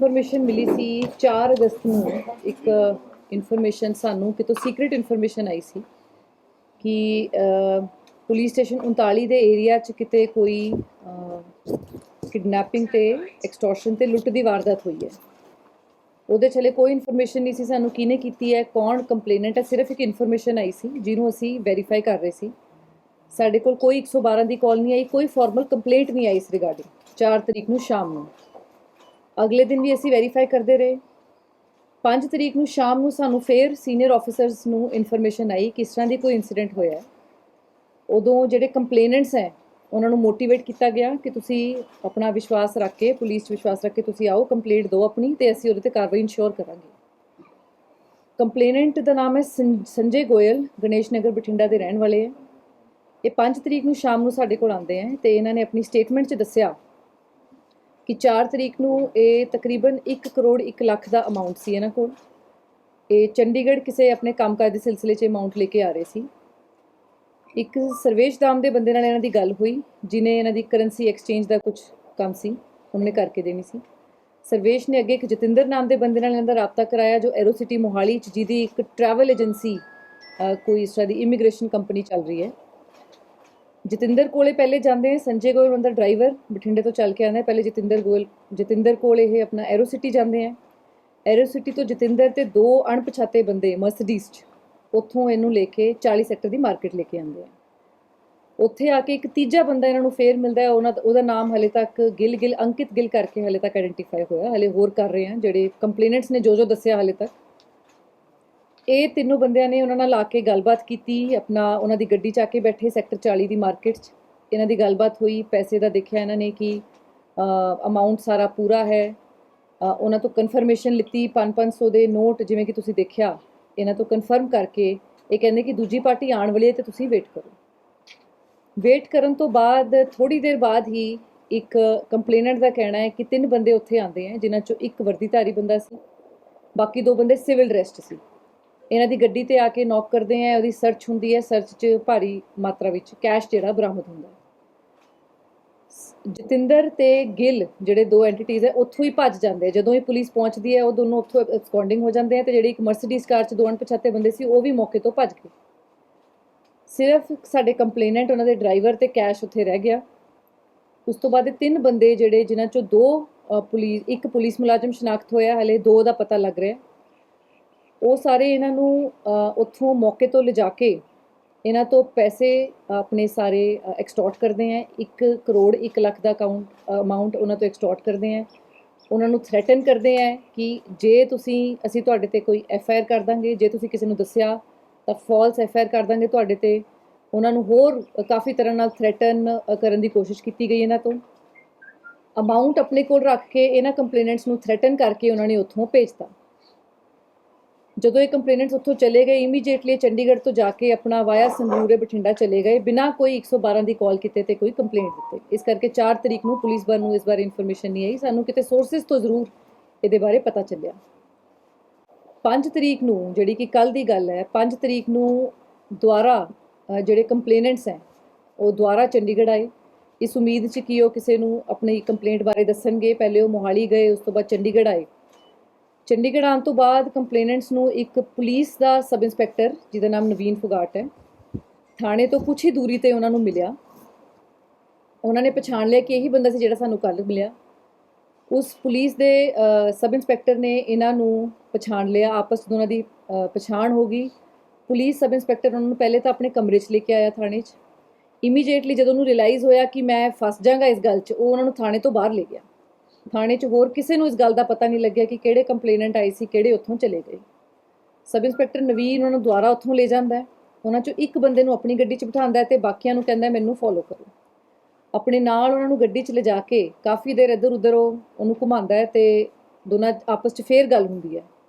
Information ਮਿਲੀ ਸੀ 4 ਅਗਸਤ ਨੂੰ। ਇੱਕ ਇਨਫੋਰਮੇਸ਼ਨ ਸਾਨੂੰ ਕਿਤੋਂ ਸੀਕ੍ਰੀਟ ਇਨਫੋਰਮੇਸ਼ਨ ਆਈ ਸੀ ਕਿ ਪੁਲਿਸ ਸਟੇਸ਼ਨ 39 ਦੇ ਏਰੀਆ 'ਚ ਕਿਤੇ ਕੋਈ ਕਿਡਨੈਪਿੰਗ ਤੇ ਐਕਸਟੋਰਸ਼ਨ ਤੇ ਲੁੱਟ ਦੀ ਵਾਰਦਾਤ ਹੋਈ ਹੈ। ਉਹਦੇ ਚਲੇ ਕੋਈ ਇਨਫੋਰਮੇਸ਼ਨ ਨਹੀਂ ਸੀ ਸਾਨੂੰ ਕਿਹਨੇ ਕੀਤੀ ਹੈ, ਕੌਣ ਕੰਪਲੇਨੈਂਟ ਹੈ। ਸਿਰਫ ਇੱਕ ਇਨਫੋਰਮੇਸ਼ਨ ਆਈ ਸੀ ਜਿਹਨੂੰ ਅਸੀਂ ਵੈਰੀਫਾਈ ਕਰ ਰਹੇ ਸੀ। ਸਾਡੇ ਕੋਲ ਕੋਈ 112 ਦੀ ਕਾਲ ਨਹੀਂ ਆਈ, ਕੋਈ ਫਾਰਮਲ ਕੰਪਲੇਂਟ ਨਹੀਂ ਆਈ ਇਸ ਰਿਗਾਰਡਿੰਗ। 4 ਤਰੀਕ ਨੂੰ ਸ਼ਾਮ ਨੂੰ ਅਗਲੇ ਦਿਨ ਵੀ ਅਸੀਂ ਵੈਰੀਫਾਈ ਕਰਦੇ ਰਹੇ। 5 ਤਰੀਕ ਨੂੰ ਸ਼ਾਮ ਨੂੰ ਸਾਨੂੰ ਫਿਰ ਸੀਨੀਅਰ ਆਫੀਸਰਸ ਨੂੰ ਇਨਫੋਰਮੇਸ਼ਨ ਆਈ ਕਿ ਇਸ ਤਰ੍ਹਾਂ ਦੀ ਕੋਈ ਇਨਸੀਡੈਂਟ ਹੋਇਆ ਹੈ। ਉਦੋਂ ਜਿਹੜੇ ਕੰਪਲੇਨੈਂਟਸ ਹੈ ਉਹਨਾਂ ਨੂੰ ਮੋਟੀਵੇਟ ਕੀਤਾ ਗਿਆ ਕਿ ਤੁਸੀਂ ਆਪਣਾ ਵਿਸ਼ਵਾਸ ਰੱਖ ਕੇ, ਪੁਲਿਸ 'ਚ ਵਿਸ਼ਵਾਸ ਰੱਖ ਕੇ ਤੁਸੀਂ ਆਓ, ਕੰਪਲੇਂਟ ਦਿਓ ਆਪਣੀ ਤੇ ਅਸੀਂ ਉਹਦੇ ਤੇ ਕਾਰਵਾਈ ਇਨਸ਼ੋਰ ਕਰਾਂਗੇ। ਕੰਪਲੇਨੈਂਟ ਦਾ ਨਾਮ ਹੈ ਸੰਜੇ ਗੋਇਲ, ਗਣੇਸ਼ ਨਗਰ ਬਠਿੰਡਾ ਦੇ ਰਹਿਣ ਵਾਲੇ ਹੈ। ਇਹ 5 ਤਰੀਕ ਨੂੰ ਸ਼ਾਮ ਨੂੰ ਸਾਡੇ ਕੋਲ ਆਉਂਦੇ ਹੈ ਤੇ ਇਹਨਾਂ ਨੇ ਆਪਣੀ ਸਟੇਟਮੈਂਟ 'ਚ ਦੱਸਿਆ ਕਿ 4 ਤਰੀਕ ਨੂੰ ਇਹ ਤਕਰੀਬਨ 1 ਕਰੋੜ 1 ਲੱਖ ਦਾ ਅਮਾਉਂਟ ਸੀ ਇਹਨਾਂ ਕੋਲ। ਇਹ ਚੰਡੀਗੜ੍ਹ ਕਿਸੇ ਆਪਣੇ ਕੰਮਕਾਜ ਦੇ ਸਿਲਸਿਲੇ 'ਚ ਅਮਾਉਂਟ ਲੈ ਕੇ ਆ ਰਹੇ ਸੀ। ਇੱਕ ਸਰਵੇਸ਼ ਦਾਮ ਦੇ ਬੰਦੇ ਨਾਲ ਇਹਨਾਂ ਦੀ ਗੱਲ ਹੋਈ ਜਿਨੇ ਇਹਨਾਂ ਦੀ ਕਰੰਸੀ ਐਕਸਚੇਂਜ ਦਾ ਕੁਝ ਕੰਮ ਸੀ, ਉਹਨੇ ਕਰਕੇ ਦੇਣੀ ਸੀ। ਸਰਵੇਸ਼ ਨੇ ਅੱਗੇ ਇੱਕ ਜਤਿੰਦਰ ਨਾਮ ਦੇ ਬੰਦੇ ਨਾਲ ਇਹਨਾਂ ਦਾ ਰਾਬਤਾ ਕਰਾਇਆ ਜੋ ਐਰੋ ਸਿਟੀ ਮੋਹਾਲੀ 'ਚ ਜਿਹਦੀ ਇੱਕ ਟਰੈਵਲ ਏਜੰਸੀ ਕੋਈ ਇਸ ਤਰ੍ਹਾਂ ਦੀ ਇਮੀਗ੍ਰੇਸ਼ਨ ਕੰਪਨੀ ਚੱਲ ਰਹੀ ਹੈ। ਜਤਿੰਦਰ ਕੋਲੇ ਪਹਿਲੇ ਜਾਂਦੇ, ਸੰਜੇ ਗੋਇਲ ਉਹਦਾ ਡਰਾਈਵਰ ਬਠਿੰਡੇ ਤੋਂ ਚੱਲ ਕੇ ਆਉਂਦਾ। ਪਹਿਲੇ ਜਤਿੰਦਰ ਕੋਲ ਇਹ ਆਪਣਾ ਐਰੋ ਸਿਟੀ ਜਾਂਦੇ ਆ। ਐਰੋ ਸਿਟੀ ਤੋਂ ਜਤਿੰਦਰ ਤੇ 2 ਅਣਪਛਾਤੇ ਬੰਦੇ ਮਰਸੀਡੀਜ਼ 'ਚ ਉੱਥੋਂ ਇਹਨੂੰ ਲੈ ਕੇ 40 ਸੈਕਟਰ ਦੀ ਮਾਰਕੀਟ ਲੈ ਕੇ ਆਉਂਦੇ ਆ। ਉੱਥੇ ਆ ਕੇ ਇੱਕ ਤੀਜਾ ਬੰਦਾ ਇਹਨਾਂ ਨੂੰ ਫੇਰ ਮਿਲਦਾ ਹੈ। ਉਹਦਾ ਨਾਮ ਹਲੇ ਤੱਕ ਅੰਕਿਤ ਗਿੱਲ ਕਰਕੇ ਹਲੇ ਤੱਕ ਆਇਡੈਂਟੀਫਾਈ ਹੋਇਆ। ਹਲੇ ਹੋਰ ਕਰ ਰਹੇ ਆ ਜਿਹੜੇ ਕੰਪਲੇਨੈਂਟਸ ਨੇ ਜੋ ਦੱਸਿਆ ਹਲੇ ਤੱਕ। ਇਹ ਤਿੰਨੋਂ ਬੰਦਿਆਂ ਨੇ ਉਹਨਾਂ ਨਾਲ ਆ ਕੇ ਗੱਲਬਾਤ ਕੀਤੀ, ਆਪਣਾ ਉਹਨਾਂ ਦੀ ਗੱਡੀ 'ਚ ਆ ਕੇ ਬੈਠੇ ਸੈਕਟਰ 40 ਦੀ ਮਾਰਕੀਟ 'ਚ। ਇਹਨਾਂ ਦੀ ਗੱਲਬਾਤ ਹੋਈ, ਪੈਸੇ ਦਾ ਦੇਖਿਆ ਇਹਨਾਂ ਨੇ ਕਿ ਅਮਾਊਂਟ ਸਾਰਾ ਪੂਰਾ ਹੈ। ਉਹਨਾਂ ਤੋਂ ਕਨਫਰਮੇਸ਼ਨ ਲਿੱਤੀ, 500 ਦੇ ਨੋਟ ਜਿਵੇਂ ਕਿ ਤੁਸੀਂ ਦੇਖਿਆ, ਇਹਨਾਂ ਤੋਂ ਕਨਫਰਮ ਕਰਕੇ ਇਹ ਕਹਿੰਦੇ ਕਿ ਦੂਜੀ ਪਾਰਟੀ ਆਉਣ ਵਾਲੀ ਹੈ ਤੇ ਤੁਸੀਂ ਵੇਟ ਕਰੋ। ਵੇਟ ਕਰਨ ਤੋਂ ਬਾਅਦ ਥੋੜੀ ਦੇਰ ਬਾਅਦ ਹੀ ਇੱਕ ਕੰਪਲੇਨੈਂਟ ਦਾ ਕਹਿਣਾ ਹੈ ਕਿ 3 ਬੰਦੇ ਉੱਥੇ ਆਉਂਦੇ ਆ ਜਿਨ੍ਹਾਂ 'ਚੋਂ ਇੱਕ ਵਰਦੀਧਾਰੀ ਬੰਦਾ ਸੀ, ਬਾਕੀ 2 ਬੰਦੇ ਸਿਵਲ ਡਰੈਸਡ ਸੀ। ਇਹਨਾਂ ਦੀ ਗੱਡੀ ਤੇ ਆ ਕੇ ਨੌਕ ਕਰਦੇ ਆ, ਉਹਦੀ ਸਰਚ ਹੁੰਦੀ ਹੈ। ਸਰਚ 'ਚ ਭਾਰੀ ਮਾਤਰਾ ਵਿੱਚ ਕੈਸ਼ ਜਿਹੜਾ ਬਰਾਮਦ ਹੁੰਦਾ। ਜਤਿੰਦਰ ਤੇ ਗਿੱਲ ਜਿਹੜੇ 2 ਐਂਟੀਟੀਜ਼ ਹੈ ਉੱਥੋਂ ਹੀ ਭੱਜ ਜਾਂਦੇ ਆ। ਜਦੋਂ ਇਹ ਪੁਲਿਸ ਪਹੁੰਚਦੀ ਹੈ ਉਹ ਦੋਨੋਂ ਉੱਥੋਂ ਐਬਸਕੌਂਡਿੰਗ ਹੋ ਜਾਂਦੇ ਆ ਤੇ ਜਿਹੜੀ ਇੱਕ ਮਰਸੀਡੀਜ਼ ਕਾਰ 'ਚ 2 ਅਣਪਛਾਤੇ ਬੰਦੇ ਸੀ ਉਹ ਵੀ ਮੌਕੇ ਤੋਂ ਭੱਜ ਗਏ। ਸਿਰਫ ਸਾਡੇ ਕੰਪਲੇਨੈਂਟ, ਉਹਨਾਂ ਦੇ ਡਰਾਈਵਰ ਤੇ ਕੈਸ਼ ਉੱਥੇ ਰਹਿ ਗਿਆ। ਉਸ ਤੋਂ ਬਾਅਦ ਇਹ 3 ਬੰਦੇ ਜਿਹੜੇ ਜਿਨ੍ਹਾਂ 'ਚੋਂ 2 ਇੱਕ ਪੁਲਿਸ ਮੁਲਾਜ਼ਮ ਸ਼ਨਾਖਤ ਹੋਇਆ, ਹਲੇ 2 ਦਾ ਪਤਾ ਲੱਗ ਰਿਹਾ। ਉਹ ਸਾਰੇ ਇਹਨਾਂ ਨੂੰ ਉੱਥੋਂ ਮੌਕੇ ਤੋਂ ਲਿਜਾ ਕੇ ਇਹਨਾਂ ਤੋਂ ਪੈਸੇ ਆਪਣੇ ਸਾਰੇ ਐਕਸਟੋਰਟ ਕਰਦੇ ਆ। 1 ਕਰੋੜ 1 ਲੱਖ ਦਾ ਅਮਾਊਂਟ ਉਹਨਾਂ ਤੋਂ ਐਕਸਟੋਰਟ ਕਰਦੇ ਆ। ਉਹਨਾਂ ਨੂੰ ਥ੍ਰੈਟਨ ਕਰਦੇ ਆ ਕਿ ਜੇ ਅਸੀਂ ਤੁਹਾਡੇ ਤੇ ਕੋਈ FIR ਕਰ ਦਾਂਗੇ, ਜੇ ਤੁਸੀਂ ਕਿਸੇ ਨੂੰ ਦੱਸਿਆ ਤਾਂ ਫਾਲਸ FIR ਕਰ ਦਾਂਗੇ ਤੁਹਾਡੇ ਤੇ। ਉਹਨਾਂ ਨੂੰ ਹੋਰ ਕਾਫੀ ਤਰ੍ਹਾਂ ਨਾਲ ਥ੍ਰੈਟਨ ਕਰਨ ਦੀ ਕੋਸ਼ਿਸ਼ ਕੀਤੀ ਗਈ ਇਹਨਾਂ ਤੋਂ। ਅਮਾਊਂਟ ਆਪਣੇ ਕੋਲ ਰੱਖ ਕੇ ਇਹਨਾਂ ਕੰਪਲੇਨੈਂਟਸ ਨੂੰ ਥ੍ਰੈਟਨ ਕਰਕੇ ਉਹਨਾਂ ਨੇ ਉੱਥੋਂ ਭੇਜਤਾ। ਜਦੋਂ ਇਹ ਕੰਪਲੇਨੈਂਟਸ ਉੱਥੋਂ ਚਲੇ ਗਏ, ਇਮੀਡੀਏਟਲੀ ਚੰਡੀਗੜ੍ਹ ਤੋਂ ਜਾ ਕੇ ਆਪਣਾ ਵਾਇਆ ਸੰਗਰੂਰ ਬਠਿੰਡਾ ਚਲੇ ਗਏ ਬਿਨਾਂ ਕੋਈ 112 ਦੀ ਕਾਲ ਕੀਤੇ ਤੇ ਕੋਈ ਕੰਪਲੇਂਟ ਦਿੱਤੇ। ਇਸ ਕਰਕੇ 4 ਤਰੀਕ ਨੂੰ ਪੁਲਿਸ ਨੂੰ ਇਸ ਬਾਰੇ ਇਨਫੋਰਮੇਸ਼ਨ ਨਹੀਂ ਆਈ। ਸਾਨੂੰ ਕਿਤੇ ਸੋਰਸਿਸ ਤੋਂ ਜ਼ਰੂਰ ਇਹਦੇ ਬਾਰੇ ਪਤਾ ਚੱਲਿਆ। 5 ਤਰੀਕ ਨੂੰ ਜਿਹੜੀ ਕਿ ਕੱਲ ਦੀ ਗੱਲ ਹੈ, 5 ਤਰੀਕ ਨੂੰ ਦੁਬਾਰਾ ਜਿਹੜੇ ਕੰਪਲੇਨੈਂਟਸ ਹੈ ਉਹ ਦੁਬਾਰਾ ਚੰਡੀਗੜ੍ਹ ਆਏ ਇਸ ਉਮੀਦ 'ਚ ਕਿ ਉਹ ਕਿਸੇ ਨੂੰ ਆਪਣੀ ਕੰਪਲੇਂਟ ਬਾਰੇ ਦੱਸਣਗੇ। ਪਹਿਲੇ ਉਹ ਮੋਹਾਲੀ ਗਏ, ਉਸ ਤੋਂ ਬਾਅਦ ਚੰਡੀਗੜ੍ਹ ਆਏ। ਚੰਡੀਗੜ੍ਹ ਆਉਣ ਤੋਂ ਬਾਅਦ ਕੰਪਲੇਨੈਂਟਸ ਨੂੰ ਇੱਕ ਪੁਲਿਸ ਦਾ ਸਬ ਇੰਸਪੈਕਟਰ ਜਿਹਦਾ ਨਾਮ ਨਵੀਨ ਫੁਗਾਟ ਹੈ, ਥਾਣੇ ਤੋਂ ਕੁਛ ਹੀ ਦੂਰੀ ਤੇ ਉਹਨਾਂ ਨੂੰ ਮਿਲਿਆ। ਉਹਨਾਂ ਨੇ ਪਛਾਣ ਲਿਆ ਕਿ ਇਹੀ ਬੰਦਾ ਸੀ ਜਿਹੜਾ ਸਾਨੂੰ ਕੱਲ੍ਹ ਮਿਲਿਆ। ਉਸ ਪੁਲਿਸ ਦੇ ਸਬ ਇੰਸਪੈਕਟਰ ਨੇ ਇਹਨਾਂ ਨੂੰ ਪਛਾਣ ਲਿਆ, ਆਪਸ ਦੋਨਾਂ ਦੀ ਪਛਾਣ ਹੋ ਗਈ। ਪੁਲਿਸ ਸਬ ਇੰਸਪੈਕਟਰ ਉਹਨਾਂ ਨੂੰ ਪਹਿਲੇ ਤਾਂ ਆਪਣੇ ਕਮਰੇ 'ਚ ਲੈ ਕੇ ਆਇਆ ਥਾਣੇ 'ਚ। ਇਮੀਡੀਏਟਲੀ ਜਦੋਂ ਉਹਨੂੰ ਰਿਅਲਾਈਜ਼ ਹੋਇਆ ਕਿ ਮੈਂ ਫਸ ਜਾਵਾਂਗਾ ਇਸ ਗੱਲ 'ਚ, ਉਹ ਉਹਨਾਂ ਨੂੰ ਥਾਣੇ ਤੋਂ ਬਾਹਰ ਲੈ ਗਿਆ। ਥਾਣੇ 'ਚ ਹੋਰ ਕਿਸੇ ਨੂੰ ਇਸ ਗੱਲ ਦਾ ਪਤਾ ਨਹੀਂ ਲੱਗਿਆ ਕਿ ਕਿਹੜੇ ਕੰਪਲੇਨੈਂਟ ਆਏ ਸੀ, ਕਿਹੜੇ ਉੱਥੋਂ ਚਲੇ ਗਏ। ਸਬ ਇੰਸਪੈਕਟਰ ਨਵੀਨ ਉਹਨਾਂ ਨੂੰ ਦੁਬਾਰਾ ਉੱਥੋਂ ਲੈ ਜਾਂਦਾ। ਉਹਨਾਂ 'ਚੋਂ ਇੱਕ ਬੰਦੇ ਨੂੰ ਆਪਣੀ ਗੱਡੀ 'ਚ ਬਿਠਾਉਂਦਾ ਤੇ ਬਾਕੀਆਂ ਨੂੰ ਕਹਿੰਦਾ ਮੈਨੂੰ ਫੋਲੋ ਕਰੋ। ਆਪਣੇ ਨਾਲ ਉਹਨਾਂ ਨੂੰ ਗੱਡੀ 'ਚ ਲਿਜਾ ਕੇ ਕਾਫੀ ਦੇਰ ਇੱਧਰ ਉੱਧਰ ਉਹਨੂੰ ਘੁਮਾਉਂਦਾ ਹੈ ਤੇ ਦੋਨਾਂ ਆਪਸ 'ਚ ਫੇਰ ਗੱਲ ਹੁੰਦੀ ਹੈ।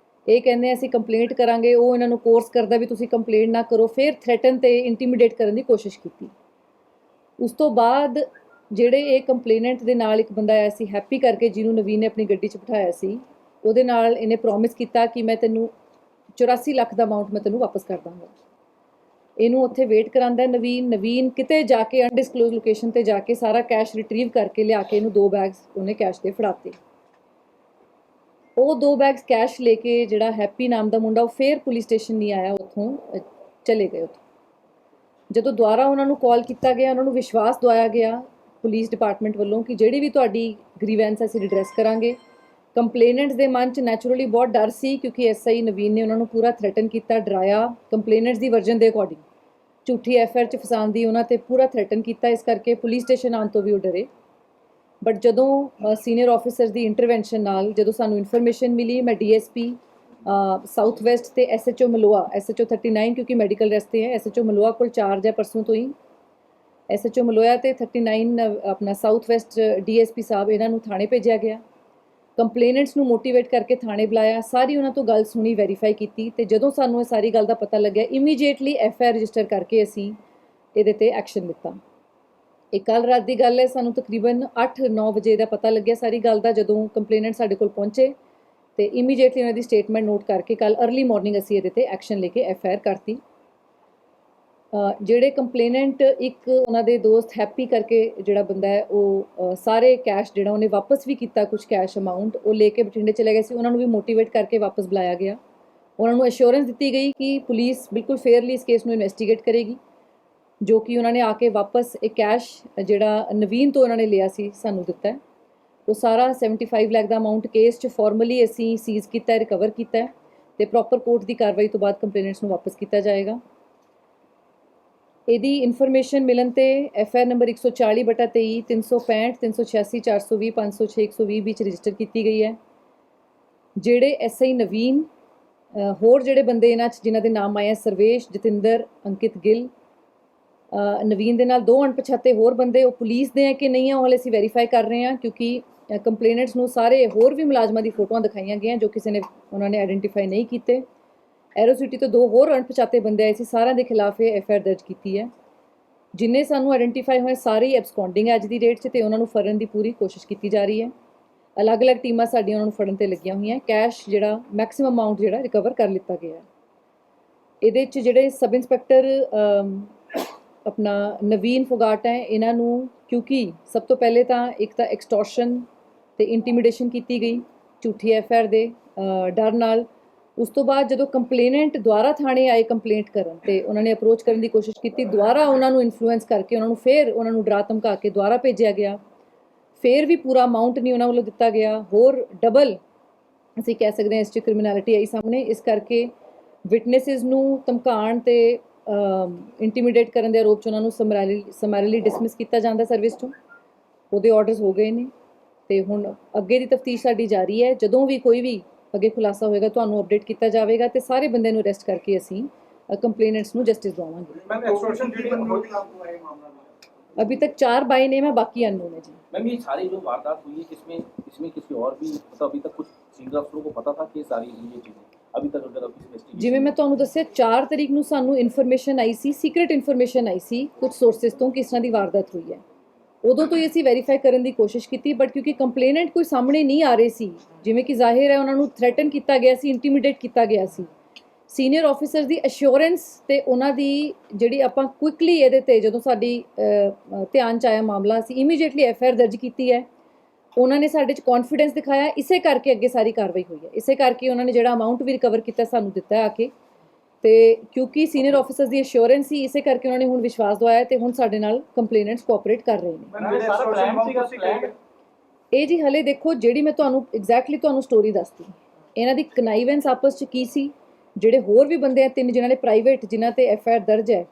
ਇਹ ਕਹਿੰਦੇ ਅਸੀਂ ਕੰਪਲੇਂਟ ਕਰਾਂਗੇ, ਉਹ ਇਹਨਾਂ ਨੂੰ ਕੋਰਸ ਕਰਦਾ ਵੀ ਤੁਸੀਂ ਕੰਪਲੇਂਟ ਨਾ ਕਰੋ। ਫਿਰ ਥ੍ਰੈਟਨ ਤੇ ਇੰਟੀਮੀਡੇਟ ਕਰਨ ਦੀ ਕੋਸ਼ਿਸ਼ ਕੀਤੀ। ਉਸ ਤੋਂ ਬਾਅਦ ਜਿਹੜੇ ਇਹ ਕੰਪਲੇਨੈਂਟ ਦੇ ਨਾਲ ਇੱਕ ਬੰਦਾ ਆਇਆ ਸੀ ਹੈਪੀ ਕਰਕੇ, ਜਿਹਨੂੰ ਨਵੀਨ ਨੇ ਆਪਣੀ ਗੱਡੀ 'ਚ ਬਿਠਾਇਆ ਸੀ, ਉਹਦੇ ਨਾਲ ਇਹਨੇ ਪ੍ਰੋਮਿਸ ਕੀਤਾ ਕਿ ਮੈਂ ਤੈਨੂੰ 84 ਲੱਖ ਦਾ ਅਮਾਊਂਟ ਮੈਂ ਤੈਨੂੰ ਵਾਪਸ ਕਰ ਦਾਂਗਾ। ਇਹਨੂੰ ਉੱਥੇ ਵੇਟ ਕਰਾਉਂਦਾ ਨਵੀਨ ਕਿਤੇ ਜਾ ਕੇ ਅਨਡਿਸਕਲੋਜ਼ ਲੋਕੇਸ਼ਨ ਤੇ ਜਾ ਕੇ ਸਾਰਾ ਕੈਸ਼ ਰਿਟਰੀਵ ਕਰਕੇ ਲਿਆ ਕੇ ਇਹਨੂੰ 2 ਬੈਗਸ ਉਹਨੇ ਕੈਸ਼ ਦੇ ਫੜਾਤੇ। ਉਹ 2 ਬੈਗਸ ਕੈਸ਼ ਲੈ ਕੇ ਜਿਹੜਾ ਹੈਪੀ ਨਾਮ ਦਾ ਮੁੰਡਾ ਉਹ ਫੇਰ ਪੁਲਿਸ ਸਟੇਸ਼ਨ ਨਹੀਂ ਆਇਆ, ਉੱਥੋਂ ਚਲੇ ਗਏ ਉੱਥੋਂ। ਜਦੋਂ ਦੁਬਾਰਾ ਉਹਨਾਂ ਨੂੰ ਕਾਲ ਕੀਤਾ ਗਿਆ, ਉਹਨਾਂ ਨੂੰ ਵਿਸ਼ਵਾਸ ਦਵਾਇਆ ਗਿਆ ਪੁਲਿਸ ਡਿਪਾਰਟਮੈਂਟ ਵੱਲੋਂ ਕਿ ਜਿਹੜੀ ਵੀ ਤੁਹਾਡੀ ਗ੍ਰੀਵੈਂਸ ਅਸੀਂ ਰਿਡਰੈਸ ਕਰਾਂਗੇ। ਕੰਪਲੇਨੈਂਟਸ ਦੇ ਮਨ 'ਚ ਨੈਚੁਰਲੀ ਬਹੁਤ ਡਰ ਸੀ, ਕਿਉਂਕਿ ਐਸਆਈ ਨਵੀਨ ਨੇ ਉਹਨਾਂ ਨੂੰ ਪੂਰਾ ਥ੍ਰੈਟਨ ਕੀਤਾ, ਡਰਾਇਆ। ਕੰਪਲੇਨੈਂਟਸ ਦੀ ਵਰਜਨ ਦੇ ਅਕੋਰਡਿੰਗ ਝੂਠੀ ਐਫਆਈਆਰ 'ਚ ਫਸਾਉਣ ਦੀ ਉਹਨਾਂ 'ਤੇ ਪੂਰਾ ਥ੍ਰੈਟਨ ਕੀਤਾ, ਇਸ ਕਰਕੇ ਪੁਲਿਸ ਸਟੇਸ਼ਨ ਆਉਣ ਤੋਂ ਵੀ ਉਹ ਡਰੇ। ਬਟ ਜਦੋਂ ਸੀਨੀਅਰ ਆਫੀਸਰਸ ਦੀ ਇੰਟਰਵੈਂਸ਼ਨ ਨਾਲ ਜਦੋਂ ਸਾਨੂੰ ਇਨਫੋਰਮੇਸ਼ਨ ਮਿਲੀ, ਮੈਂ ਡੀਐਸਪੀ ਸਾਊਥ ਵੈਸਟ ਤੇ ਐਸਐਚਓ ਮਲੋਆ, ਐਸਐਚਓ 39 ਕਿਉਂਕਿ ਮੈਡੀਕਲ ਰੈਸਟ ਤੇ ਹੈ, ਐਸਐਚਓ ਮਲੋਆ ਕੋਲ ਚਾਰਜ ਹੈ ਪਰਸੋਂ ਤੋਂ ਹੀ। ਐਸਐਚਓ ਮਲੋਆ ਤੇ 39 ਆਪਣਾ ਸਾਊਥ ਵੈਸਟ ਡੀਐਸਪੀ ਸਾਹਿਬ, ਇਹਨਾਂ ਨੂੰ ਥਾਣੇ ਭੇਜਿਆ ਗਿਆ। ਕੰਪਲੇਨੈਂਟਸ ਨੂੰ ਮੋਟੀਵੇਟ ਕਰਕੇ ਥਾਣੇ ਬੁਲਾਇਆ, ਸਾਰੀ ਉਹਨਾਂ ਤੋਂ ਗੱਲ ਸੁਣੀ, ਵੈਰੀਫਾਈ ਕੀਤੀ, ਤੇ ਜਦੋਂ ਸਾਨੂੰ ਇਹ ਸਾਰੀ ਗੱਲ ਦਾ ਪਤਾ ਲੱਗਿਆ ਇਮੀਡੀਏਟਲੀ ਐਫਆਈਆਰ ਰਜਿਸਟਰ ਕਰਕੇ ਅਸੀਂ ਇਹਦੇ ਤੇ ਐਕਸ਼ਨ ਲਿੱਤਾ। ਇਹ ਕੱਲ੍ਹ ਰਾਤ ਦੀ ਗੱਲ ਹੈ, ਸਾਨੂੰ ਤਕਰੀਬਨ 8-9 ਵਜੇ ਦਾ ਪਤਾ ਲੱਗਿਆ ਸਾਰੀ ਗੱਲ ਦਾ, ਜਦੋਂ ਕੰਪਲੇਨੈਂਟ ਸਾਡੇ ਕੋਲ ਪਹੁੰਚੇ ਤੇ ਇਮੀਡੀਏਟਲੀ ਉਹਨਾਂ ਦੀ ਸਟੇਟਮੈਂਟ ਨੋਟ ਕਰਕੇ ਕੱਲ੍ਹ अर्ਲੀ ਮਾਰਨਿੰਗ ਅਸੀਂ ਇਹਦੇ ਤੇ ਐਕਸ਼ਨ ਲੈ ਕੇ ਐਫਆਈਆਰ ਕਰਤੀ। ਜਿਹੜੇ ਕੰਪਲੇਨੈਂਟ, ਇੱਕ ਉਹਨਾਂ ਦੇ ਦੋਸਤ ਹੈਪੀ ਕਰਕੇ ਜਿਹੜਾ ਬੰਦਾ ਹੈ, ਉਹ ਸਾਰੇ ਕੈਸ਼ ਜਿਹੜਾ ਉਹਨੇ ਵਾਪਸ ਵੀ ਕੀਤਾ, ਕੁਝ ਕੈਸ਼ ਅਮਾਊਂਟ ਉਹ ਲੈ ਕੇ ਬਠਿੰਡੇ ਚਲੇ ਗਏ ਸੀ, ਉਹਨਾਂ ਨੂੰ ਵੀ ਮੋਟੀਵੇਟ ਕਰਕੇ ਵਾਪਸ ਬੁਲਾਇਆ ਗਿਆ। ਉਹਨਾਂ ਨੂੰ ਅਸ਼ੋਰੈਂਸ ਦਿੱਤੀ ਗਈ ਕਿ ਪੁਲਿਸ ਬਿਲਕੁਲ ਫੇਅਰਲੀ ਇਸ ਕੇਸ ਨੂੰ ਇਨਵੈਸਟੀਗੇਟ ਕਰੇਗੀ, ਜੋ ਕਿ ਉਹਨਾਂ ਨੇ ਆ ਕੇ ਵਾਪਸ ਇਹ ਕੈਸ਼ ਜਿਹੜਾ ਨਵੀਨ ਤੋਂ ਉਹਨਾਂ ਨੇ ਲਿਆ ਸੀ ਸਾਨੂੰ ਦਿੱਤਾ ਹੈ। ਉਹ ਸਾਰਾ 75 ਲੱਖ ਦਾ ਅਮਾਊਂਟ ਕੇਸ 'ਚ ਫਾਰਮਲੀ ਅਸੀਂ ਸੀਜ਼ ਕੀਤਾ, ਰਿਕਵਰ ਕੀਤਾ ਤੇ ਪ੍ਰੋਪਰ ਕੋਰਟ ਦੀ ਕਾਰਵਾਈ ਤੋਂ ਬਾਅਦ ਕੰਪਲੇਨੈਂਟਸ ਨੂੰ ਵਾਪਸ ਕੀਤਾ ਜਾਏਗਾ। ਇਹਦੀ ਇਨਫੋਰਮੇਸ਼ਨ ਮਿਲਣ ਤੇ ਐਫਆਈਆਰ ਨੰਬਰ 140/23, 365, 386, 420, 506, 120 ਵਿੱਚ ਰਜਿਸਟਰ ਕੀਤੀ ਗਈ ਹੈ। ਜਿਹੜੇ ਐਸਆਈ ਨਵੀਨ, ਹੋਰ ਜਿਹੜੇ ਬੰਦੇ ਇਹਨਾਂ 'ਚ ਜਿਨ੍ਹਾਂ ਦੇ ਨਾਮ ਆਏ ਆ, ਸਰਵੇਸ਼, ਜਤਿੰਦਰ, ਅੰਕਿਤ ਗਿੱਲ, ਨਵੀਨ ਦੇ ਨਾਲ 2 ਅਣਪਛਾਤੇ ਹੋਰ ਬੰਦੇ, ਉਹ ਪੁਲਿਸ ਦੇ ਆ ਕਿ ਨਹੀਂ ਆ, ਉਹ ਹਾਲੇ ਅਸੀਂ ਵੈਰੀਫਾਈ ਕਰ ਰਹੇ ਹਾਂ, ਕਿਉਂਕਿ ਕੰਪਲੇਨੈਂਟਸ ਨੂੰ ਸਾਰੇ ਹੋਰ ਵੀ ਮੁਲਾਜ਼ਮਾਂ ਦੀ ਫੋਟੋਆਂ ਦਿਖਾਈਆਂ ਗਈਆਂ ਜੋ ਕਿਸੇ ਨੇ ਉਹਨਾਂ ਨੇ ਆਇਡੈਂਟੀਫਾਈ ਨਹੀਂ ਕੀਤੇ। ਐਰੋਸਿਟੀ ਤੋਂ 2 ਹੋਰ ਅਣਪਛਾਤੇ ਬੰਦੇ ਆਏ ਸੀ, ਸਾਰਿਆਂ ਦੇ ਖਿਲਾਫ ਇਹ ਐਫਆਈਆਰ ਦਰਜ ਕੀਤੀ ਹੈ। ਜਿੰਨੇ ਸਾਨੂੰ ਆਇਡੈਂਟੀਫਾਈ ਹੋਏ ਸਾਰੇ ਐਬਸਕੌਂਡਿੰਗ ਹੈ ਅੱਜ ਦੀ ਡੇਟ 'ਚ, ਤੇ ਉਹਨਾਂ ਨੂੰ ਫੜਨ ਦੀ ਪੂਰੀ ਕੋਸ਼ਿਸ਼ ਕੀਤੀ ਜਾ ਰਹੀ ਹੈ। ਅਲੱਗ-ਅਲੱਗ ਟੀਮਾਂ ਸਾਡੀਆਂ ਉਹਨਾਂ ਨੂੰ ਫੜਨ ਤੇ ਲੱਗੀਆਂ ਹੋਈਆਂ। ਕੈਸ਼ ਜਿਹੜਾ ਮੈਕਸਿਮਮ ਅਮਾਊਂਟ ਜਿਹੜਾ ਰਿਕਵਰ ਕਰ ਲਿੱਤਾ ਗਿਆ ਹੈ। ਇਹਦੇ 'ਚ ਜਿਹੜੇ ਸਬ ਇੰਸਪੈਕਟਰ ਆਪਣਾ ਨਵੀਨ ਫੋਗਾਟ ਹੈ, ਇਹਨਾਂ ਨੂੰ ਕਿਉਂਕਿ ਸਭ ਤੋਂ ਪਹਿਲੇ ਤਾਂ ਇੱਕ ਤਾਂ ਐਕਸਟੋਰਸ਼ਨ ਤੇ ਇੰਟੀਮੀਡੇਸ਼ਨ ਕੀਤੀ ਗਈ ਝੂਠੀ ਐਫਆਈਆਰ ਦੇ ਡਰ ਨਾਲ। ਉਸ ਤੋਂ ਬਾਅਦ ਜਦੋਂ ਕੰਪਲੇਨੈਂਟ ਦੁਆਰਾ ਥਾਣੇ ਆਏ ਕੰਪਲੇਂਟ ਕਰਨ ਤੇ ਉਹਨਾਂ ਨੇ ਅਪਰੋਚ ਕਰਨ ਦੀ ਕੋਸ਼ਿਸ਼ ਕੀਤੀ, ਦੁਆਰਾ ਉਹਨਾਂ ਨੂੰ ਇਨਫਲੂਐਂਸ ਕਰਕੇ ਉਹਨਾਂ ਨੂੰ ਡਰਾ ਧਮਕਾ ਕੇ ਦੁਆਰਾ ਭੇਜਿਆ ਗਿਆ। ਫਿਰ ਵੀ ਪੂਰਾ ਅਮਾਊਂਟ ਨਹੀਂ ਉਹਨਾਂ ਵੱਲੋਂ ਦਿੱਤਾ ਗਿਆ, ਹੋਰ ਡਬਲ ਅਸੀਂ ਕਹਿ ਸਕਦੇ ਹਾਂ ਇਸ 'ਚ ਕ੍ਰਿਮੀਨੈਲਿਟੀ ਆਈ ਸਾਹਮਣੇ। ਇਸ ਕਰਕੇ ਵਿਟਨੈਸਿਸ ਨੂੰ ਧਮਕਾਉਣ ਤੇ ਇੰਟੀਮੀਡੇਟ ਕਰਨ ਦੇ ਆਰੋਪ 'ਚ ਉਹਨਾਂ ਨੂੰ ਸਮੈਰਲੀ ਡਿਸਮਿਸ ਕੀਤਾ ਜਾਂਦਾ ਸਰਵਿਸ ਤੋਂ। ਉਹਦੇ ਆਰਡਰਸ ਹੋ ਗਏ ਨੇ ਤੇ ਹੁਣ ਅੱਗੇ ਦੀ ਤਫਤੀਸ਼ ਸਾਡੀ ਜਾਰੀ ਹੈ। ਜਦੋਂ ਵੀ ਕੋਈ ਵੀ ਅੱਗੇ ਖੁਲਾਸਾ ਹੋਏਗਾ ਤੁਹਾਨੂੰ ਅਪਡੇਟ ਕੀਤਾ ਜਾਵੇਗਾ ਤੇ ਸਾਰੇ ਬੰਦੇ ਨੂੰ ਅਰੈਸਟ ਕਰਕੇ ਅਸੀਂ ਕੰਪਲੇਨੈਂਟਸ ਨੂੰ ਜਸਟਿਸ ਦਵਾਵਾਂਗੇ। अभी तक 4 बाई नेम है, बाकी अननोन है जी। मैम ये सारी जो वारदात हुई है इसमें किसी और भी मतलब अभी तक कुछ सीनियर अफसरों को पता था कि सारी ये चीज़ें अभी तक अगर जिवें मैं ਤੁਹਾਨੂੰ ਦੱਸਿਆ 4 ਤਰੀਕ ਨੂੰ ਸਾਨੂੰ ਇਨਫੋਰਮੇਸ਼ਨ ਆਈ ਸੀ, ਸੀਕ੍ਰੀਟ ਇਨਫੋਰਮੇਸ਼ਨ ਆਈ ਸੀ ਕੁਝ ਸੋਰਸਸ ਤੋਂ ਕਿ ਇਸ ਤਰ੍ਹਾਂ ਦੀ ਵਾਰਦਾਤ ਹੋਈ ਹੈ। ਉਦੋਂ ਤੋਂ ਹੀ ਅਸੀਂ ਵੈਰੀਫਾਈ ਕਰਨ ਦੀ ਕੋਸ਼ਿਸ਼ ਕੀਤੀ, ਬਟ ਕਿਉਂਕਿ ਕੰਪਲੇਨੈਂਟ ਕੋਈ ਸਾਹਮਣੇ ਨਹੀਂ ਆ ਰਹੇ ਸੀ, ਜਿਵੇਂ ਕਿ ਜ਼ਾਹਿਰ ਹੈ ਉਹਨਾਂ ਨੂੰ ਥ੍ਰੈਟਨ ਕੀਤਾ ਗਿਆ ਸੀ, ਇੰਟੀਮੀਡੇਟ ਕੀਤਾ ਗਿਆ ਸੀ। ਸੀਨੀਅਰ ਆਫੀਸਰ ਦੀ ਅਸ਼ੋਰੈਂਸ ਤੇ ਉਹਨਾਂ ਦੀ ਜਿਹੜੀ ਆਪਾਂ ਕੁਇਕਲੀ ਇਹਦੇ ਤੇ ਜਦੋਂ ਸਾਡੀ ਧਿਆਨ 'ਚ ਆਇਆ ਮਾਮਲਾ, ਅਸੀਂ ਇਮੀਡੀਏਟਲੀ ਐਫਆਈਆਰ ਦਰਜ ਕੀਤੀ ਹੈ। ਉਹਨਾਂ ਨੇ ਸਾਡੇ 'ਚ ਕੌਨਫੀਡੈਂਸ ਦਿਖਾਇਆ, ਇਸੇ ਕਰਕੇ ਅੱਗੇ ਸਾਰੀ ਕਾਰਵਾਈ ਹੋਈ ਹੈ। ਇਸੇ ਕਰਕੇ ਉਹਨਾਂ ਨੇ ਜਿਹੜਾ ਅਮਾਊਂਟ ਵੀ ਰਿਕਵਰ ਕੀਤਾ ਸਾਨੂੰ ਦਿੱਤਾ ਆ ਕੇ, ਤੇ ਕਿਉਂਕਿ ਸੀਨੀਅਰ ਆਫੀਸਰਸ ਦੀ ਅਸ਼ੋਰੈਂਸ ਸੀ, ਇਸੇ ਕਰਕੇ ਉਹਨਾਂ ਨੇ ਹੁਣ ਵਿਸ਼ਵਾਸ ਦਵਾਇਆ ਤੇ ਹੁਣ ਸਾਡੇ ਨਾਲ ਕੰਪਲੇਨੈਂਟਸ ਕੋਆਪਰੇਟ ਕਰ ਰਹੇ ਨੇ। ਇਹ ਜੀ ਹਲੇ ਦੇਖੋ, ਜਿਹੜੀ ਮੈਂ ਤੁਹਾਨੂੰ ਐਗਜ਼ੈਕਟਲੀ ਤੁਹਾਨੂੰ ਸਟੋਰੀ ਦੱਸਦੀ, ਇਹਨਾਂ ਦੀ ਕਨਾਈਵੈਂਸ ਆਪਸ 'ਚ ਕੀ ਸੀ। ਜਿਹੜੇ ਹੋਰ ਵੀ ਬੰਦੇ ਆ 3 ਜਿਨ੍ਹਾਂ ਨੇ ਪ੍ਰਾਈਵੇਟ ਜਿਨ੍ਹਾਂ ਤੇ ਐਫਆਈਆਰ ਦਰਜ ਹੈ,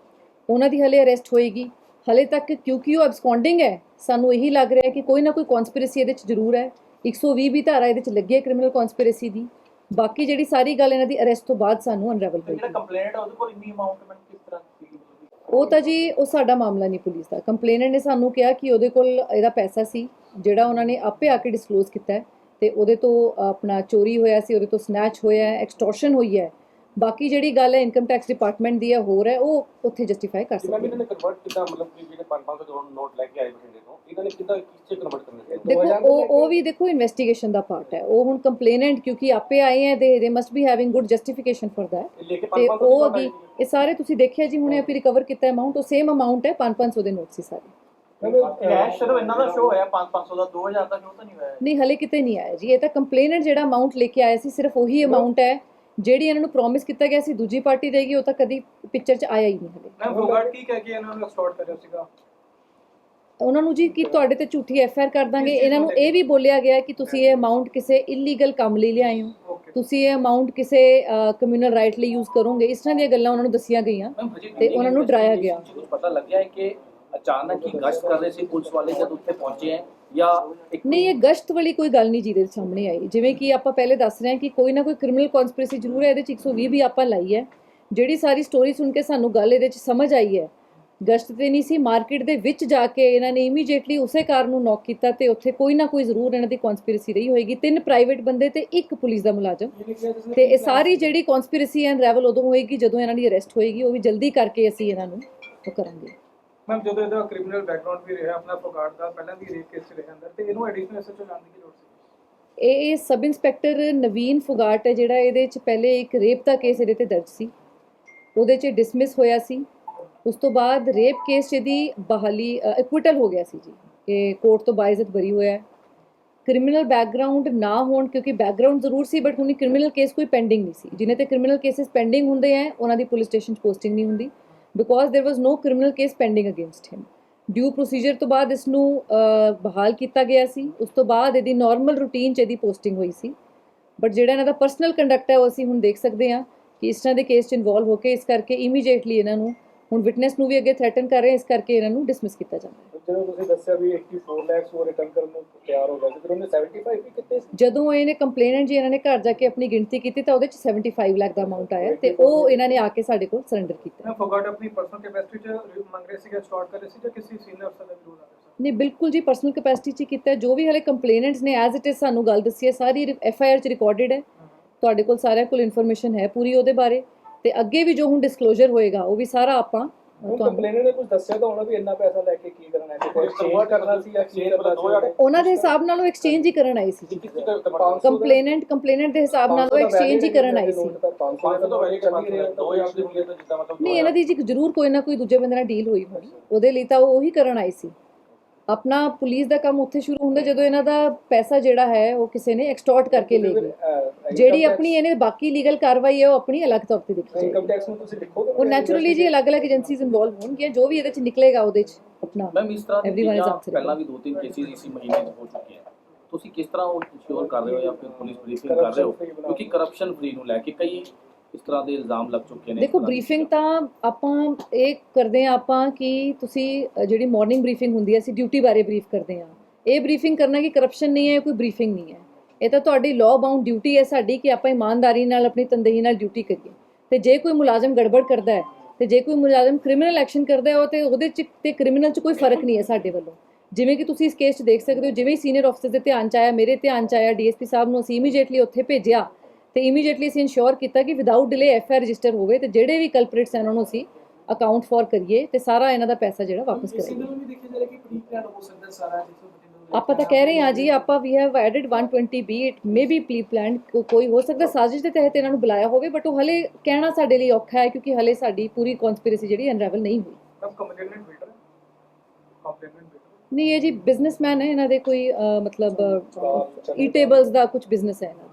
ਉਹਨਾਂ ਦੀ ਹਲੇ ਅਰੈਸਟ ਹੋਏਗੀ। ਹਲੇ ਤੱਕ ਕਿਉਂਕਿ ਉਹ ਐਬਸਕੌਂਡਿੰਗ ਹੈ, ਸਾਨੂੰ ਇਹੀ ਲੱਗ ਰਿਹਾ ਕਿ ਕੋਈ ਨਾ ਕੋਈ ਕੌਨਸਪੀਰੇਸੀ ਇਹਦੇ 'ਚ ਜ਼ਰੂਰ ਹੈ। 120 ਵੀ ਧਾਰਾ ਇਹਦੇ 'ਚ ਲੱਗੀ ਹੈ ਕ੍ਰਿਮੀਨਲ ਕੌਨਸਪੀਰੇਸੀ ਦੀ। ਬਾਕੀ ਜਿਹੜੀ ਸਾਰੀ ਗੱਲ ਇਹਨਾਂ ਦੀ ਅਰੈਸਟ ਤੋਂ ਬਾਅਦ ਸਾਨੂੰ ਅਨਰੈਵਲ ਹੋਈ। ਜਿਹੜਾ ਕੰਪਲੇਨਟ ਹੈ ਉਹਦੇ ਕੋਲ ਇੰਨੀ ਅਮਾਉਂਟ ਮੈਂ ਕਿਸ ਤਰ੍ਹਾਂ ਉਹ ਤਾਂ ਜੀ ਉਹ ਸਾਡਾ ਮਾਮਲਾ ਨਹੀਂ ਪੁਲਿਸ ਦਾ। ਕੰਪਲੇਨੈਂਟ ਨੇ ਸਾਨੂੰ ਕਿਹਾ ਕਿ ਉਹਦੇ ਕੋਲ ਇਹਦਾ ਪੈਸਾ ਸੀ ਜਿਹੜਾ ਉਹਨਾਂ ਨੇ ਆਪੇ ਆ ਕੇ ਡਿਸਕਲੋਜ਼ ਕੀਤਾ ਹੈ ਤੇ ਉਹਦੇ ਤੋਂ ਆਪਣਾ ਚੋਰੀ ਹੋਇਆ ਸੀ, ਉਹਦੇ ਤੋਂ ਸਨੈਚ ਹੋਇਆ ਹੈ, ਐਕਸਟੋਰਸ਼ਨ ਹੋਈ ਹੈ। ਬਾਕੀ ਜਿਹੜੀ ਗੱਲ ਹੈ ਇਨਕਮ ਟੈਕਸ ਡਿਪਾਰਟਮੈਂਟ ਦੀ ਹੈ, ਹੋਰ ਹੈ, ਉਹ ਉੱਥੇ ਜਸਟੀਫਾਈ ਕਰ ਸਕਦੇ। ਇਹਨਾਂ ਨੇ ਕਨਵਰਟ ਕਿੱਦਾਂ, ਮਤਲਬ ਕਿ ਜਿਹੜੇ 500 ਕਰੋੜ ਨੋਟ ਲੈ ਕੇ ਆਏ ਬਠਿੰਡੇ ਤੋਂ, ਇਹਨਾਂ ਨੇ ਕਿੱਦਾਂ ਕਿਸ 'ਚ ਕਨਵਰਟ ਕਰਨੇ ਸੀ? ਦੇਖੋ ਉਹ ਵੀ ਦੇਖੋ ਇਨਵੈਸਟੀਗੇਸ਼ਨ ਦਾ ਪਾਰਟ ਹੈ। ਉਹ ਹੁਣ ਕੰਪਲੇਨੈਂਟ ਕਿਉਂਕਿ ਆਪੇ ਆਏ ਹੈ, ਦੇ must B having good justification for that. ਤੇ ਉਹ ਅੱਗੇ ਇਹ ਸਾਰੇ ਤੁਸੀਂ ਦੇਖਿਆ ਜੀ ਹੁਣੇ ਆਪੀ ਰਿਕਵਰ ਕੀਤਾ ਅਮਾਊਂਟ, ਉਹ ਸੇਮ ਅਮਾਊਂਟ ਹੈ, 500 ਦੇ ਨੋਟ ਸੀ ਸਾਰੇ। ਕੈਸ਼ ਸਿਰਫ ਇਹਨਾਂ ਦਾ ਸ਼ੋ ਹੋਇਆ 500 ਦਾ 2000 ਦਾ ਸ਼ੋ ਤਾਂ ਨਹੀਂ ਹੋਇਆ ਨਹੀਂ ਹਲੇ ਕਿਤੇ ਨਹੀਂ ਆਇਆ ਜੀ। ਇਹ ਤਾਂ ਕੰਪਲੇਨੈਂਟ ਜਿਹੜਾ ਅਮਾਉਂਟ ਲੈ ਕੇ ਆਇਆ ਸੀ ਸਿਰਫ ਉਹੀ ਅਮਾਉਂਟ ਹੈ ਜਿਹੜੀ ਇਹਨਾਂ ਨੂੰ ਪ੍ਰੋਮਿਸ ਕੀਤਾ ਗਿਆ ਸੀ ਦੂਜੀ ਪਾਰਟੀ ਦੇਗੀ, ਉਹ ਤਾਂ ਕਦੀ ਪਿਕਚਰ 'ਚ ਆਇਆ ਹੀ ਨਹੀਂ ਹਲੇ। ਮੈਮ ਫੋਗਾਟ ਕੀ ਕਹਿ ਕੇ ਇਹਨਾਂ ਨੂੰ ਐਕਸਟੋਰਟ ਕਰਿਆ ਸੀਗਾ? ਉਹਨਾਂ ਨੂੰ ਜੀ ਕਿ ਤੁਹਾਡੇ ਤੇ ਝੂਠੀ ਐਫਆਈਆਰ ਕਰ ਦਾਂਗੇ। ਇਹਨਾਂ ਨੂੰ ਇਹ ਵੀ ਬੋਲਿਆ ਗਿਆ ਕਿ ਤੁਸੀਂ ਇਹ ਅਮਾਉਂਟ ਕਿਸੇ ਇਲੀਗਲ ਕੰਮ ਲਈ ਲਿਆਏ ਹੋ, ਤੁਸੀਂ ਇਹ ਅਮਾਉਂਟ ਕਿਸੇ ਕਮਿਊਨਲ ਰਾਈਟ ਲਈ ਯੂਜ਼ ਕਰੋਗੇ, ਇਸ ਤਰ੍ਹਾਂ ਦੀਆਂ ਗੱਲਾਂ ਉਹਨਾਂ ਨੂੰ ਦੱਸੀਆਂ ਗਈਆਂ ਤੇ ਉਹਨਾਂ ਨੂੰ ਡਰਾਇਆ ਗਿਆ। ਕੁਝ ਪਤਾ ਲੱਗਿਆ ਹੈ ਕਿ ਅਚਾਨਕ ਹੀ ਗਸ਼ਤ ਕਰ ਰਹੇ ਸੀ ਪੁਲਿਸ ਵਾਲੇ ਜਦ ਉੱਥੇ ਪਹੁੰਚੇ ਹੈ ਜਾਂ ਨਹੀਂ, ਇਹ ਗਸ਼ਤ ਵਾਲੀ ਕੋਈ ਗੱਲ ਨਹੀਂ ਜਿਹਦੇ ਸਾਹਮਣੇ ਆਈ। ਜਿਵੇਂ ਕਿ ਆਪਾਂ ਪਹਿਲੇ ਦੱਸ ਰਹੇ ਹਾਂ ਕਿ ਕੋਈ ਨਾ ਕੋਈ ਕ੍ਰਿਮੀਨਲ ਕਨਸਪੀਰੇਸੀ ਜ਼ਰੂਰ ਹੈ, ਇਹਦੇ 'ਚ 120 ਵੀ ਆਪਾਂ ਲਾਈ ਹੈ। ਜਿਹੜੀ ਸਾਰੀ ਸਟੋਰੀ ਸੁਣ ਕੇ ਸਾਨੂੰ ਗੱਲ ਇਹਦੇ 'ਚ ਸਮਝ ਆਈ ਹੈ, ਗਸ਼ਤ ਤੇ ਨਹੀਂ ਸੀ, ਮਾਰਕੀਟ ਦੇ ਵਿੱਚ ਜਾ ਕੇ ਇਹਨਾਂ ਨੇ ਇਮੀਡੀਏਟਲੀ ਉਸੇ ਕਾਰ ਨੂੰ ਨੌਕ ਕੀਤਾ ਤੇ ਉੱਥੇ ਕੋਈ ਨਾ ਕੋਈ ਜ਼ਰੂਰ ਇਹਨਾਂ ਦੀ ਕਨਸਪੀਰੇਸੀ ਰਹੀ ਹੋਏਗੀ। 3 ਪ੍ਰਾਈਵੇਟ ਬੰਦੇ ਤੇ 1 ਪੁਲਿਸ ਦਾ ਮੁਲਾਜ਼ਮ, ਤੇ ਇਹ ਸਾਰੀ ਜਿਹੜੀ ਕਨਸਪੀਰੇਸੀ ਐਂਡ ਰੈਵਲ ਉਦੋਂ ਹੋਏਗੀ ਜਦੋਂ ਇਹਨਾਂ ਦੀ ਅਰੈਸਟ ਹੋਏਗੀ। ਉਹ ਵੀ ਜਲਦੀ ਕਰਕੇ ਅਸੀਂ ਇਹਨਾਂ ਨੂੰ ਉਹ ਕਰਾਂਗੇ। ਮੈਮ ਜਦੋਂ ਇਹਦਾ ਕ੍ਰਿਮੀਨਲ ਬੈਕਗ੍ਰਾਉਂਡ ਵੀ ਰਿਹਾ ਆਪਣਾ ਫੋਗਾਟ ਦਾ, ਪਹਿਲਾਂ ਵੀ ਰੇਪ ਕੇਸ 'ਚ ਰਿਹਾ ਅੰਦਰ, ਤੇ ਇਹਨੂੰ ਐਡੀਸ਼ਨਲ ਐਸਐਚਓ ਜਾਣ ਦੀ ਲੋੜ ਸੀ? ਇਹ ਸਬ ਇੰਸਪੈਕਟਰ ਨਵੀਨ ਫੋਗਾਟ ਹੈ ਜਿਹੜਾ, ਇਹਦੇ 'ਚ ਪਹਿਲੇ ਇੱਕ ਰੇਪ ਦਾ ਕੇਸ ਇਹਦੇ ਤੇ ਦਰਜ ਸੀ, ਉਹਦੇ 'ਚ ਡਿਸਮਿਸ ਹੋਇਆ ਸੀ। ਉਸ ਤੋਂ ਬਾਅਦ ਰੇਪ ਕੇਸ 'ਚ ਇਹਦੀ ਬਹਾਲੀ ਐਕਵਿਟਲ ਹੋ ਗਿਆ ਸੀ ਜੀ, ਇਹ ਕੋਰਟ ਤੋਂ ਬਾਇਜ਼ਤ ਬਰੀ ਹੋਇਆ ਹੈ। ਕ੍ਰਿਮੀਨਲ ਬੈਕਗ੍ਰਾਉਂਡ ਨਾ ਹੋਣ, ਕਿਉਂਕਿ ਬੈਕਗ੍ਰਾਉਂਡ ਜ਼ਰੂਰ ਸੀ ਬਟ ਉਹਨੇ ਕ੍ਰਿਮੀਨਲ ਕੇਸ ਕੋਈ ਪੈਂਡਿੰਗ ਨਹੀਂ ਸੀ। ਜਿਹਨੇ ਤੇ ਕ੍ਰਿਮੀਨਲ ਕੇਸਿਸ ਪੈਂਡਿੰਗ ਹੁੰਦੇ ਹੈ ਉਹਨਾਂ ਦੀ ਪੁਲਿਸ ਸਟੇਸ਼ਨ 'ਚ ਪੋਸਟਿੰਗ ਨਹੀਂ ਹੁੰਦੀ, because there was no criminal case pending against him. Due procedure ਤੋਂ ਬਾਅਦ ਇਸ ਨੂੰ ਬਹਾਲ ਕੀਤਾ ਗਿਆ ਸੀ। ਉਸ ਤੋਂ ਬਾਅਦ ਇਹਦੀ ਨਾਰਮਲ ਰੂਟੀਨ 'ਚ ਇਹਦੀ ਪੋਸਟਿੰਗ ਹੋਈ ਸੀ। ਬਟ ਜਿਹੜਾ ਇਹਨਾਂ ਦਾ ਪਰਸਨਲ ਕੰਡਕਟ ਹੈ ਉਹ ਅਸੀਂ ਹੁਣ ਦੇਖ ਸਕਦੇ ਹਾਂ ਕਿ ਇਸ ਤਰ੍ਹਾਂ ਦੇ ਕੇਸ 'ਚ ਇਨਵੋਲਵ ਹੋ ਕੇ, ਇਸ ਕਰਕੇ ਇਮੀਡੀਏਟਲੀ ਇਹਨਾਂ ਨੂੰ ਹੁਣ ਵਿਟਨੈਸ ਨੂੰ ਵੀ ਅੱਗੇ ਥ੍ਰੈਟਨ ਕਰ ਰਹੇ, ਇਸ ਕਰਕੇ ਇਹਨਾਂ ਨੂੰ ਡਿਸਮਿਸ ਕੀਤਾ ਜਾਂਦਾ ਹੈ। ਜਦੋਂ ਤੁਸੀਂ ਦੱਸਿਆ ਵੀ 84 ਲੱਖ ਉਹ ਰਿਟਰਨ ਕਰਨ ਨੂੰ ਤਿਆਰ ਹੋ ਗਿਆ ਸੀ, ਫਿਰ ਉਹਨੇ 75 ਵੀ ਕਿਤੇ ਸੀ? ਜਦੋਂ ਇਹਨੇ ਕੰਪਲੇਨੈਂਟ ਜੀ ਇਹਨਾਂ ਨੇ ਘਰ ਜਾ ਕੇ ਆਪਣੀ ਗਿਣਤੀ ਕੀਤੀ ਤਾਂ ਉਹਦੇ 'ਚ 75 ਲੱਖ ਦਾ ਅਮਾਉਂਟ ਆਇਆ ਤੇ ਉਹ ਇਹਨਾਂ ਨੇ ਆ ਕੇ ਸਾਡੇ ਕੋਲ ਸਰੈਂਡਰ ਕੀਤਾ। ਮੈਂ ਫੋਗਾਟ ਆਪਣੀ ਪਰਸਨਲ ਕੈਪੈਸਿਟੀ 'ਚ ਮੰਗ ਰਹੇ ਸੀ ਕਿ ਸਟਾਰਟ ਕਰ ਰਹੇ ਸੀ ਜਾਂ ਕਿਸੇ ਸੀਨੀਅਰ ਅਫਸਰ ਦਾ ਵੀ ਰੋਲ ਆ ਰਿਹਾ ਸੀ? ਨਹੀਂ, ਬਿਲਕੁਲ ਜੀ ਪਰਸਨਲ ਕੈਪੈਸਿਟੀ 'ਚ ਕੀਤਾ। ਜੋ ਵੀ ਹਲੇ ਕੰਪਲੇਨੈਂਟਸ ਨੇ ਐਜ਼ ਇਟ ਇਜ਼ ਸਾਨੂੰ ਗੱਲ ਦੱਸੀ ਹੈ, ਸਾਰੀ ਐਫਆਈਆਰ 'ਚ ਰਿਕਾਰਡਡ ਹੈ, ਤੁਹਾਡੇ ਕੋਲ ਸਾਰਿਆਂ ਕੋਲ ਇਨਫੋਰਮੇਸ਼ਨ ਹੈ ਪੂਰੀ ਉਹਦੇ ਬਾਰੇ, ਤੇ ਅੱਗੇ ਵੀ ਜੋ ਹੁਣ ਡਿਸਕਲੋਜ਼ਰ ਹੋਏਗਾ ਉਹ ਵੀ ਸਾਰਾ ਆਪਾਂ ਕੰਪਲੇਨਰ ਨੇ ਕੁਝ ਦੱਸਿਆ ਤਾਂ ਹੋਣਾ ਵੀ ਇੰਨਾ ਪੈਸਾ ਲੈ ਕੇ ਕੀ ਕਰਨਾ ਹੈ, ਕੋਈ ਐਕਸਚੇਂਜ ਕਰਨਾ ਸੀ ਜਾਂ ਕੀ ਕਰਨਾ ਸੀ? ਉਹਨਾਂ ਦੇ ਹਿਸਾਬ ਨਾਲ ਉਹ ਐਕਸਚੇਂਜ ਹੀ ਕਰਨ ਆਈ ਸੀ। ਕੰਪਲੇਨੈਂਟ ਦੇ ਹਿਸਾਬ ਨਾਲ ਉਹ ਐਕਸਚੇਂਜ ਹੀ ਕਰਨ ਆਈ ਸੀ। 500 ਤੋਂ ਵੈਲਿਡ ਚੱਲ ਹੀ ਰਿਹਾ, 2000 ਦੇ ਹੁੰਦੇ ਤਾਂ ਜਿੱਦਾਂ ਮਤਲਬ ਨਹੀਂ, ਇਹਨਾਂ ਦੀ ਜੀ ਜ਼ਰੂਰ ਕੋਈ ਨਾ ਕੋਈ ਦੂਜੇ ਬੰਦੇ ਨਾਲ ਡੀਲ ਹੋਈ ਹੋਣੀ, ਉਹਦੇ ਲਈ ਤਾਂ ਉਹ ਉਹੀ ਕਰਨ ਆਈ ਸੀ। ਆਪਣਾ ਪੁਲਿਸ ਦਾ ਕੰਮ ਉੱਥੇ ਸ਼ੁਰੂ ਹੁੰਦਾ ਜਦੋਂ ਇਹਨਾਂ ਦਾ ਪੈਸਾ ਜਿਹੜਾ ਹੈ ਉਹ ਕਿਸੇ ਨੇ ਐਕਸਟੋਰਟ ਕਰਕੇ ਲੈ ਗਿਆ। ਜਿਹੜੀ ਆਪਣੀ ਇਹਨੇ ਬਾਕੀ ਲੀਗਲ ਕਾਰਵਾਈ ਹੈ ਉਹ ਆਪਣੀ ਅਲੱਗ ਤੌਰ ਤੇ ਦੇਖੀ ਇਨਕਮ ਟੈਕਸ ਨੂੰ ਤੁਸੀਂ ਲਿਖੋਗੇ? ਉਹ ਨੈਚੁਰਲੀ ਜੀ ਅਲੱਗ-ਅਲੱਗ ਏਜੰਸੀਜ਼ ਇਨਵੋਲਵ ਹੋਣਗੀਆਂ, ਜੋ ਵੀ ਇਹਦੇ 'ਚ ਨਿਕਲੇਗਾ ਉਹਦੇ 'ਚ ਆਪਣਾ ਮੈਮ ਇਸ ਤਰ੍ਹਾਂ everyone is ਦੀਆਂ answerable। ਪਹਿਲਾਂ ਵੀ 2-3 ਕੇਸਿਸ ਇਸੇ ਮਹੀਨੇ 'ਚ ਹੋ ਚੁੱਕੇ ਹਨ, ਤੁਸੀਂ ਕਿਸ ਤਰ੍ਹਾਂ ਉਹ ਇੰਸ਼ੋਰ ਕਰ ਰਹੇ ਹੋ ਜਾਂ ਫਿਰ ਪੁਲਿਸ ਬਰੀਫਿੰਗ ਕਰ ਰਹੇ ਹੋ, ਕਿਉਂਕਿ ਕਰਪਸ਼ਨ ਫਰੀ ਨੂੰ ਲੈ ਕੇ ਕਈ ਇਸ ਤਰ੍ਹਾਂ ਦੇ ਇਲਜ਼ਾਮ ਲੱਗ ਚੁੱਕੇ ਨੇ? ਦੇਖੋ, ਬਰੀਫਿੰਗ ਤਾਂ ਆਪਾਂ ਇਹ ਕਰਦੇ ਹਾਂ ਆਪਾਂ ਕਿ ਤੁਸੀਂ ਜਿਹੜੀ ਮਾਰਨਿੰਗ ਬਰੀਫਿੰਗ ਹੁੰਦੀ ਹੈ ਅਸੀਂ ਡਿਊਟੀ ਬਾਰੇ ਬਰੀਫ ਕਰਦੇ ਹਾਂ। ਇਹ ਬਰੀਫਿੰਗ ਕਰਨਾ ਕਿ ਕਰਪਸ਼ਨ ਨਹੀਂ ਹੈ, ਕੋਈ ਬਰੀਫਿੰਗ ਨਹੀਂ ਹੈ, ਇਹ ਤਾਂ ਤੁਹਾਡੀ ਲਾਅ ਬਾਉਂਡ ਡਿਊਟੀ ਹੈ ਸਾਡੀ ਕਿ ਆਪਾਂ ਇਮਾਨਦਾਰੀ ਨਾਲ ਆਪਣੀ ਤਨਦੇਹੀ ਨਾਲ ਡਿਊਟੀ ਕਰੀਏ। ਤੇ ਜੇ ਕੋਈ ਮੁਲਾਜ਼ਮ ਗੜਬੜ ਕਰਦਾ ਹੈ ਤੇ ਜੇ ਕੋਈ ਮੁਲਾਜ਼ਮ ਕ੍ਰਿਮੀਨਲ ਐਕਸ਼ਨ ਕਰਦਾ ਹੈ ਉਹ ਤੇ ਉਹਦੇ 'ਚ ਤੇ ਕ੍ਰਿਮੀਨਲ 'ਚ ਕੋਈ ਫਰਕ ਨਹੀਂ ਹੈ ਸਾਡੇ ਵੱਲੋਂ। ਜਿਵੇਂ ਕਿ ਤੁਸੀਂ ਇਸ ਕੇਸ 'ਚ ਦੇਖ ਸਕਦੇ ਹੋ, ਜਿਵੇਂ ਸੀਨੀਅਰ ਅਫਸਰ ਦੇ ਧਿਆਨ 'ਚ ਆਇਆ, ਮੇਰੇ ਧਿਆਨ 'ਚ ਆਇਆ, ਡੀਐਸਪੀ ਸਾਹਿਬ ਨੂੰ ਅਸੀਂ ਇਮੀਡੀਏਟਲੀ ਉੱਥੇ ਭੇਜਿਆ ਤੇ ਇਮੀਡੀਏਟਲੀ ਅਸੀਂ ਇਨਸ਼ੋਰ ਕੀਤਾ ਕਿ ਵਿਦਆਊਟ ਡਿਲੇ ਐਫਆਈਆਰ ਰਜਿਸਟਰ ਹੋਵੇ ਤੇ ਜਿਹੜੇ ਵੀ ਕਲਪ੍ਰਿਟਸ ਹਨ ਉਹਨਾਂ ਨੂੰ ਅਸੀਂ ਅਕਾਊਂਟ ਫॉर ਕਰੀਏ ਤੇ ਸਾਰਾ ਇਹਨਾਂ ਦਾ ਪੈਸਾ ਜਿਹੜਾ ਵਾਪਸ ਕਰਾਂਗੇ। ਆਪਾਂ ਤਾਂ ਕਹਿ ਰਹੇ ਹਾਂ ਜੀ, ਆਪਾਂ ਵੀ have added 120B, it may be pre planned, ਕੋਈ ਹੋ ਸਕਦਾ ਸਾਜ਼ਿਸ਼ ਦੇ ਤਹਿਤ ਇਹਨਾਂ ਨੂੰ ਬੁਲਾਇਆ ਹੋਵੇ, ਬਟ ਉਹ ਹਲੇ ਕਹਿਣਾ ਸਾਡੇ ਲਈ ਔਖਾ ਹੈ ਕਿਉਂਕਿ ਹਲੇ ਸਾਡੀ ਪੂਰੀ ਕਨਸਪੀਰੇਸੀ ਜਿਹੜੀ ਅਨਰੈਵਲ ਨਹੀਂ ਹੋਈ। ਨਹੀਂ, ਇਹ ਜੀ ਬਿਜ਼ਨਸਮੈਨ ਹੈ, ਇਹਨਾਂ ਦੇ ਕੋਈ ਮਤਲਬ ਈ ਟੇਬਲਸ ਦਾ ਕੁਝ ਬਿਜ਼ਨਸ ਹੈ ਇਹਨਾਂ ਦਾ।